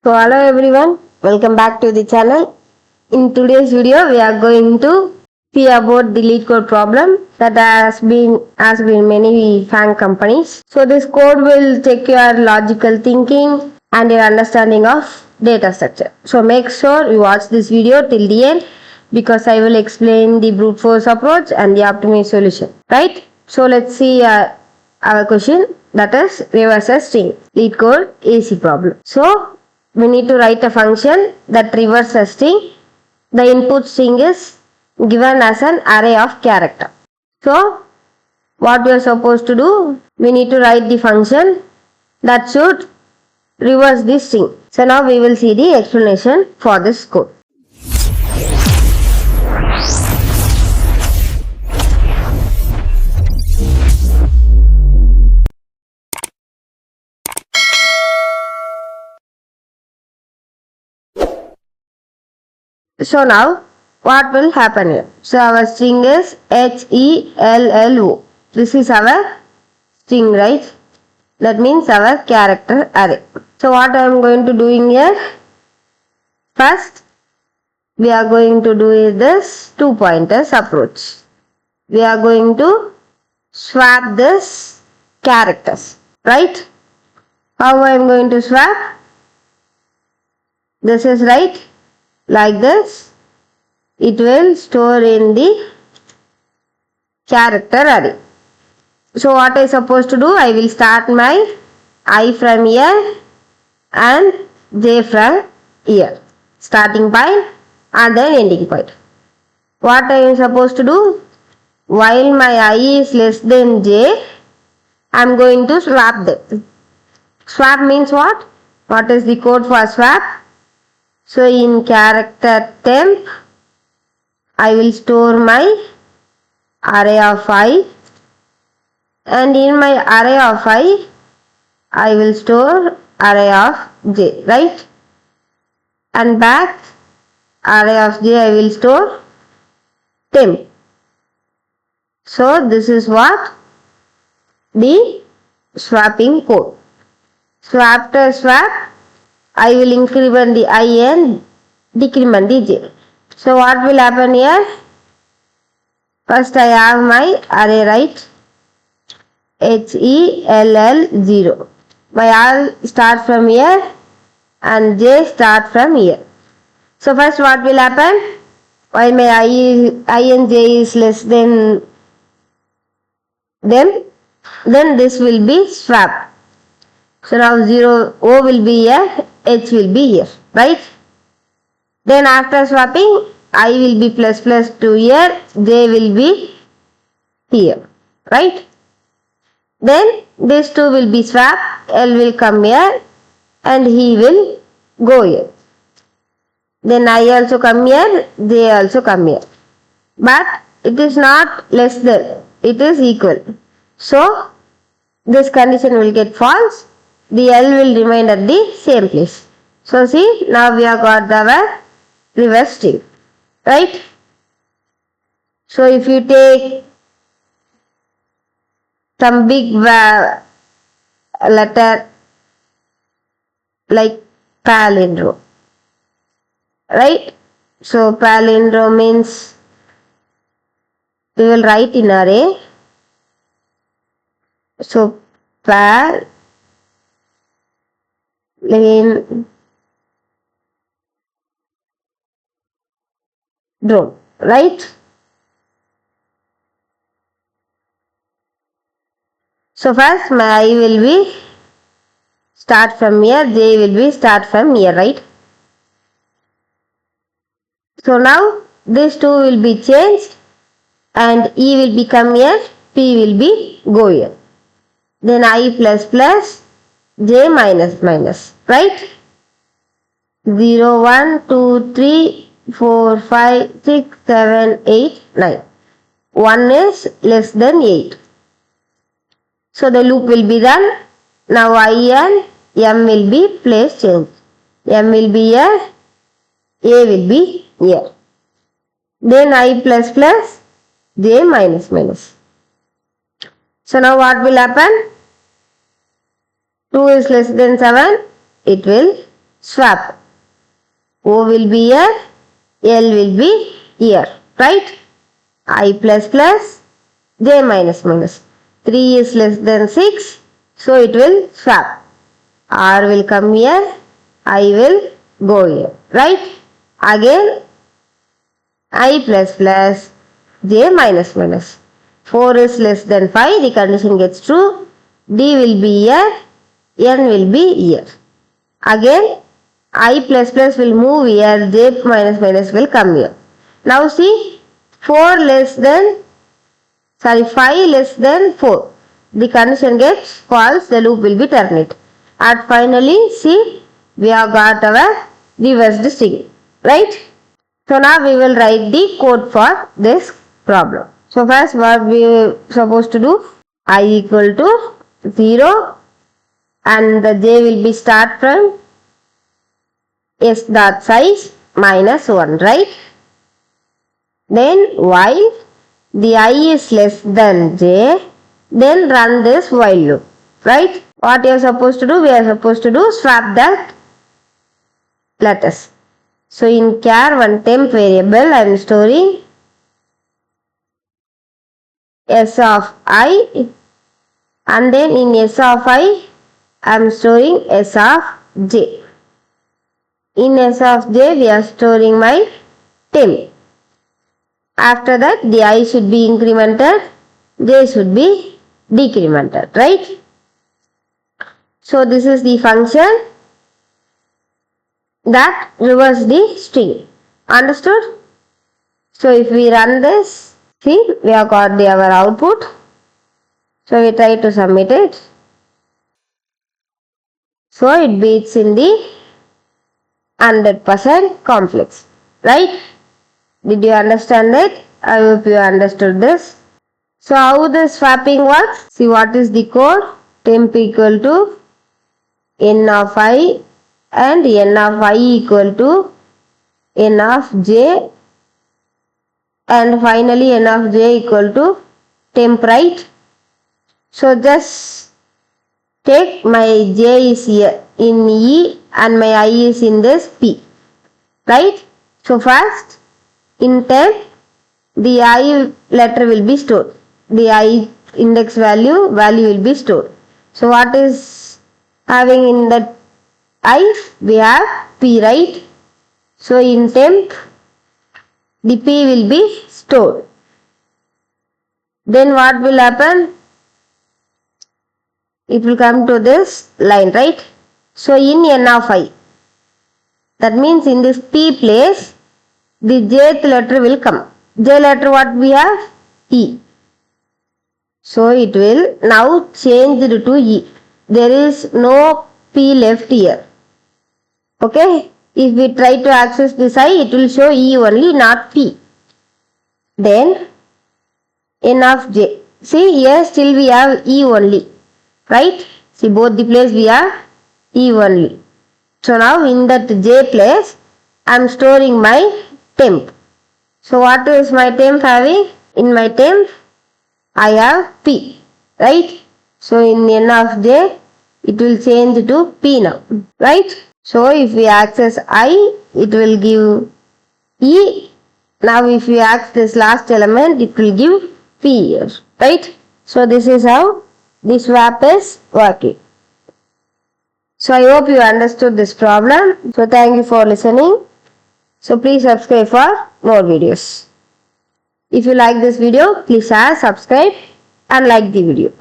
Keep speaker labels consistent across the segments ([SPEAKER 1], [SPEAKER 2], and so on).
[SPEAKER 1] So hello everyone, welcome back to the channel. In today's video, we are going to see about the LeetCode problem that has been asked in many FAANG companies. So this code will check your logical thinking and your understanding of data structure. So make sure you watch this video till the end because I will explain the brute force approach and the optimized solution. Right? So let's see our question, that is reverse a string. LeetCode AC problem. So we need to write a function that reverses a string. The input string is given as an array of character. So what we are supposed to do, we need to write the function that should reverse this string. So now we will see the explanation for this code. So now what will happen here? So our string is HELLO. This is our string, right? That means our character array. So what I am going to do in here? First, we are going to do is this two pointers approach. We are going to swap this characters, right? How I am going to swap? This is right. Like this, it will store in the character array. So what I supposed to do, I will start my I from here and j from here, starting point and then ending point. What I am supposed to do, while my I is less than j, I am going to swap them. Swap means what? What is the code for swap? So in character temp, I will store my array of I, and in my array of I will store array of j, right? And back array of j I will store temp. So this is what the swapping code. So after swap, I will increment the I and decrement the j. So what will happen here? First I have my array, right? HELL0. My R start from here and j start from here. So first what will happen? While my I and j is less than them, then this will be swapped. So now 0 O will be here, H will be here, right? Then after swapping, I will be plus plus to here, J will be here, right? Then these two will be swapped, L will come here and he will go here. Then I also come here, J also come here. But it is not less than, it is equal. So this condition will get false. The L will remain at the same place. So see, now we have got our reverse string, right? So if you take some big letter like palindrome, right? So palindrome means we will write in array. So palindrome, right? So first my I will be start from here, j will be start from here, right? So now these two will be changed and E will become here, P will be go here. Then I plus plus, j minus minus, right? 0, 1, 2, 3, 4, 5, 6, 7, 8, 9. 1 is less than 8. So the loop will be done. Now I and M will be place change. M will be here, A will be here. Then I plus plus, J minus minus. So now what will happen? 2 is less than 7, it will swap. O will be here, L will be here, right? I plus plus, J minus minus. 3 is less than 6, so it will swap. R will come here, I will go here, right? Again, I plus plus, J minus minus. 4 is less than 5, the condition gets true. D will be here, N will be here. Again, I plus plus will move here, J minus minus will come here. Now see, 5 less than 4. The condition gets false, the loop will be terminated. And finally, see, we have got our reversed string, right? So now we will write the code for this problem. So first what we are supposed to do, I equal to 0 and the j will be start from s dot size minus 1, right? Then while the I is less than j, then run this while loop, right? What you are supposed to do? We are supposed to do swap that letters. So in char one temp variable I am storing s of I, and then in s of I am storing s of j. In s of j we are storing my temp. After that the I should be incremented, j should be decremented, right? So this is the function that reverse the string. Understood? So if we run this, see, we have got our output. So we try to submit it. So it beats in the 100% complex, right? Did you understand it? I hope you understood this. So how the swapping works? See, what is the code? Temp equal to n of I and n of I equal to n of j, and finally n of j equal to temp, right? So just take my j is here in E and my I is in this P, right? So first in temp the I letter will be stored, the I index value will be stored. So what is having in that I? We have P, right? So in temp the P will be stored. Then what will happen? It will come to this line, right? So in n of I, that means in this P place the jth letter will come. J letter what we have? E. So it will now change to E. There is no P left here. Okay? If we try to access this I, it will show E only, not P. Then n of j. See, here still we have E only, right? See, both the place we have E only. So now in that j place I am storing my temp. So what is my temp having? In my temp I have P, right? So in n of j it will change to P now, right? So if we access I, it will give E. Now if we access this last element, it will give P here, right? So this is how this swap is working. So I hope you understood this problem. So thank you for listening. So please subscribe for more videos. If you like this video, please share, subscribe and like the video.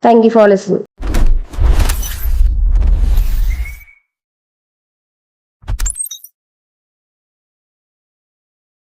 [SPEAKER 1] Thank you for listening.